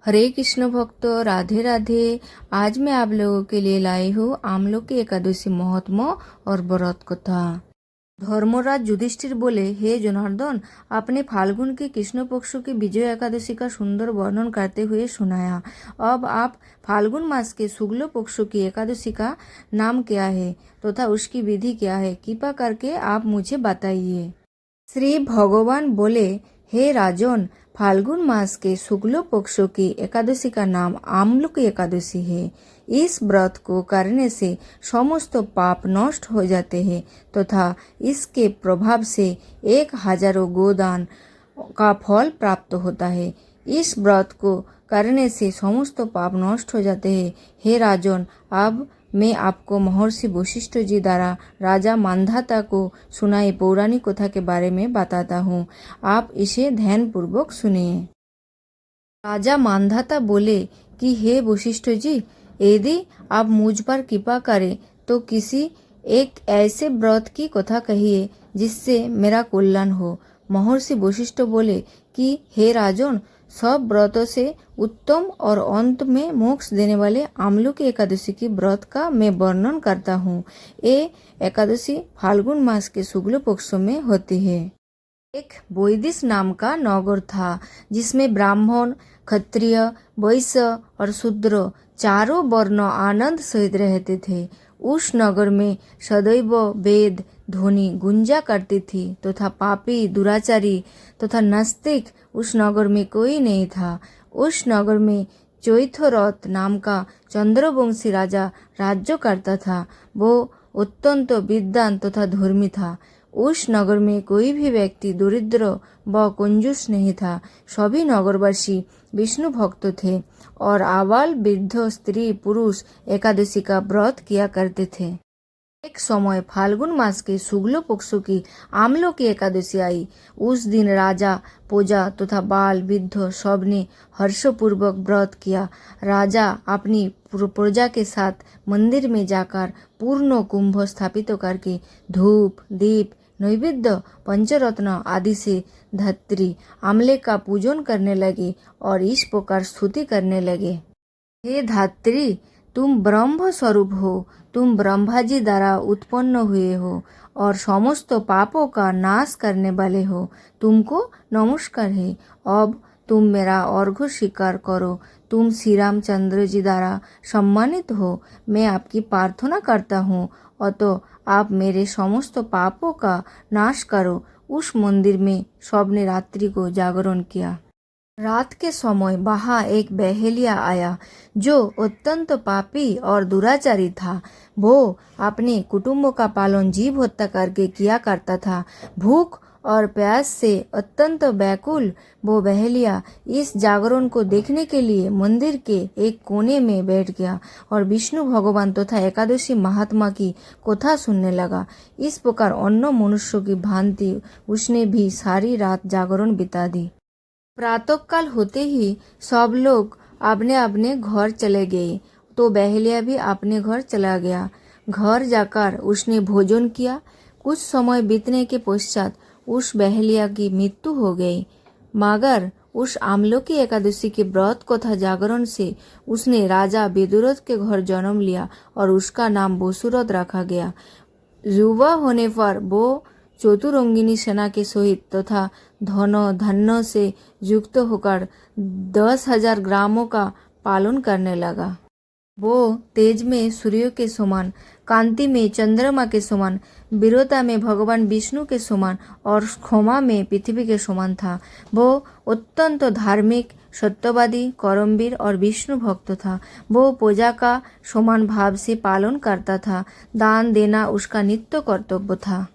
हरे कृष्ण भक्तों, राधे राधे। आज मैं आप लोगों के लिए लाई हूँ आमलों की एकादशी महात्म्य और व्रत कथा। धर्मराज युधिष्ठिर बोले, हे जनार्दन, आपने फाल्गुन के कृष्ण पक्ष की विजय एकादशी का सुंदर वर्णन करते हुए सुनाया। अब आप फाल्गुन मास के शुक्ल पक्ष की एकादशी का नाम क्या है तथा उसकी विधि क्या है, कृपा करके आप मुझे बताइए। श्री भगवान बोले, हे राजन, फाल्गुन मास के शुक्ल पक्ष की एकादशी का नाम आमलक एकादशी है। इस व्रत को करने से समस्त पाप नष्ट हो जाते हैं तथा इसके प्रभाव से 1000 गोदान का फल प्राप्त होता है। इस व्रत को करने से समस्त पाप नष्ट हो जाते हैं। हे राजन, अब मैं आपको महर्षि वशिष्ठ जी द्वारा राजा मांधाता को सुनाई पौराणिक कथा के बारे में बताता हूँ। आप इसे ध्यान पूर्वक सुनिए। राजा मांधाता बोले कि हे वशिष्ठ जी, यदि आप मुझ पर कृपा करें तो किसी एक ऐसे व्रत की कथा कहिए जिससे मेरा कल्याण हो। महर्षि वशिष्ठ बोले कि हे राजन, सब व्रतों से उत्तम और अंत में मोक्ष देने वाले आमलक एकादशी की व्रत का मैं वर्णन करता हूँ। ये एकादशी फाल्गुन मास के शुक्ल पक्ष में होती है। एक बोइदिश नाम का नगर था जिसमें ब्राह्मण, क्षत्रिय, वैश्य और शूद्र चारों वर्ण आनंद सहित रहते थे। उस नगर में सदैव वेद ध्वनि गुंजा करती थी तथा पापी, दुराचारी तथा नास्तिक उस नगर में कोई नहीं था। उस नगर में चैथरथ नाम का चंद्रवंशी राजा राज्य करता था। वो अत्यंत विद्वान तथा धर्मी था। उस नगर में कोई भी व्यक्ति दरिद्र व कंजूस नहीं था। सभी नगरवासी विष्णु भक्त थे और आबाल वृद्ध स्त्री पुरुष एकादशी का व्रत किया करते थे। एक समय फाल्गुन मास के शुक्ल पक्ष की आमलों की एकादशी आई। उस दिन राजा, प्रजा तथा बाल वृद्ध सबने हर्षपूर्वक व्रत किया। राजा अपनी प्रजा के साथ मंदिर में जाकर पूर्ण कुंभ स्थापित करके धूप, दीप, नैवेद्य, पंचरत्न आदि से धरित्री आमले का पूजन करने लगे और इस प्रकार स्तुति करने लगे। हे धात्री, तुम ब्रह्म स्वरूप हो। तुम ब्रह्मा जी द्वारा उत्पन्न हुए हो और समस्त पापों का नाश करने वाले हो। तुमको नमस्कार है। अब तुम मेरा अर्घ्य स्वीकार करो। तुम श्री रामचंद्र जी द्वारा सम्मानित हो। मैं आपकी प्रार्थना करता हूँ, अतः आप मेरे समस्त पापों का नाश करो। उस मंदिर में सबने रात्रि को जागरण किया। रात के समय वहाँ एक बहेलिया आया जो अत्यंत पापी और दुराचारी था। वो अपने कुटुंब का पालन जीव हत्या करके किया करता था। भूख और प्यास से अत्यंत व्याकुल वो बहेलिया इस जागरण को देखने के लिए मंदिर के एक कोने में बैठ गया और विष्णु भगवान तथा एकादशी महात्मा की कथा सुनने लगा। इस प्रकार अन्य मनुष्यों की भांति उसने भी सारी रात जागरण बिता दी। प्रातःकाल होते ही सब लोग अपने अपने घर चले गए तो बहेलिया भी अपने घर चला गया। घर जाकर उसने भोजन किया। कुछ समय बीतने के पश्चात उस बहेलिया की मृत्यु हो गई। मगर उस आमलों की एकादशी के व्रत कथा जागरण से उसने राजा विदुरथ के घर जन्म लिया और उसका नाम वसुरथ रखा गया। युवा होने पर वो चतुरंगिनी सेना के सहित तथा धन धान्य से युक्त होकर 10,000 ग्रामों का पालन करने लगा। वो तेज में सूर्य के समान, कांति में चंद्रमा के समान, वीरता में भगवान विष्णु के समान और क्षमा में पृथ्वी के समान था। वो अत्यंत धार्मिक, सत्यवादी, कर्मवीर और विष्णु भक्त था। वो प्रजा का समान भाव से पालन करता था। दान देना उसका नित्य कर्तव्य था।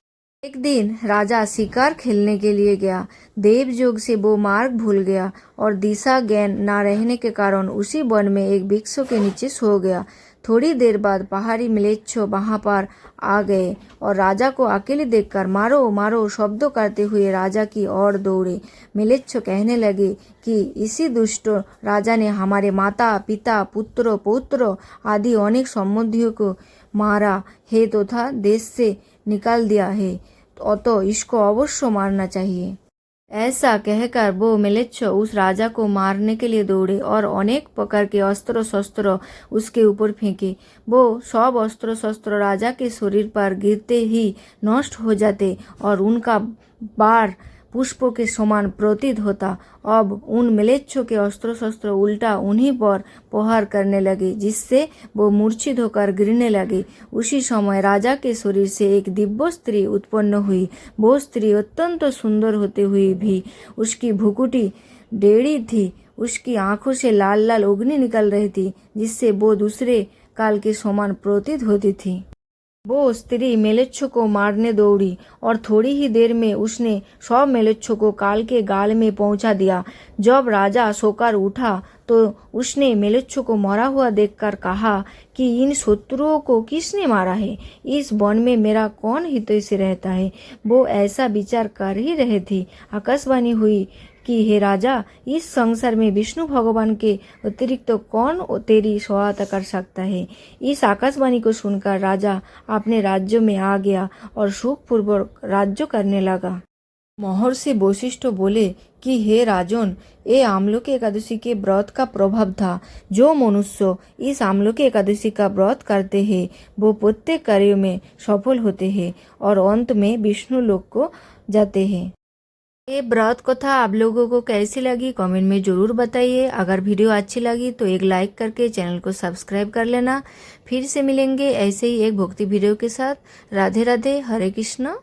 एक दिन राजा शिकार खेलने के लिए गया। देवयोग से वो मार्ग भूल गया और दिशा ज्ञान न रहने के कारण उसी वन में एक वृक्ष के नीचे सो गया। थोड़ी देर बाद पहाड़ी म्लेच्छ वहां पर आ गए और राजा को अकेले देखकर मारो मारो शब्द करते हुए राजा की ओर दौड़े। म्लेच्छ कहने लगे कि इसी दुष्ट राजा ने हमारे माता, पिता, पुत्र, पौत्र आदि अनेक संबंधियों को मारा है तथा देश से निकाल दिया है, अतः इसको अवश्य मारना चाहिए। ऐसा कहकर वो मिलेच्छ उस राजा को मारने के लिए दौड़े और अनेक प्रकार के अस्त्र शस्त्र उसके ऊपर फेंके। वो सब अस्त्र शस्त्र राजा के शरीर पर गिरते ही नष्ट हो जाते और उनका बार पुष्पों के समान प्रतीत होता। अब उन मिलेच्छों के अस्त्र शस्त्र उल्टा उन्हीं पर प्रहार करने लगे, जिससे वो मूर्छित होकर गिरने लगे। उसी समय राजा के शरीर से एक दिव्य स्त्री उत्पन्न हुई। वो स्त्री अत्यंत सुंदर होते हुए भी उसकी भुकुटी टेढ़ी थी। उसकी आंखों से लाल लाल अग्नि निकल रही थी, जिससे वो दूसरे काल के समान प्रतीत होती थी। वो स्त्री मेलेच्छों को मारने दौड़ी और थोड़ी ही देर में उसने सब मेलेच्छों को काल के गाल में पहुंचा दिया। जब राजा सोकर उठा तो उसने मेलेच्छों को मरा हुआ देखकर कहा कि इन शत्रुओं को किसने मारा है? इस वन में मेरा कौन हितैषी रहता है? वो ऐसा विचार कर ही रहे थी, आकाशवाणी हुई कि हे राजा, इस संसार में विष्णु भगवान के अतिरिक्त तो कौन तेरी सहायता कर सकता है? इस आकाशवाणी को सुनकर राजा अपने राज्य में आ गया और सुखपूर्वक राज्य करने लगा। महर्षि वशिष्ठ बोले कि हे राजन, ये आमलकी एकादशी के व्रत का प्रभाव था। जो मनुष्य इस आमलकी एकादशी का व्रत करते हैं वो प्रत्येक कार्य में सफल होते हैं और अंत में विष्णु लोक को जाते हैं। ये व्रत कथा आप लोगों को कैसी लगी कमेंट में ज़रूर बताइए। अगर वीडियो अच्छी लगी तो एक लाइक करके चैनल को सब्सक्राइब कर लेना। फिर से मिलेंगे ऐसे ही एक भक्ति वीडियो के साथ। राधे राधे, हरे कृष्ण।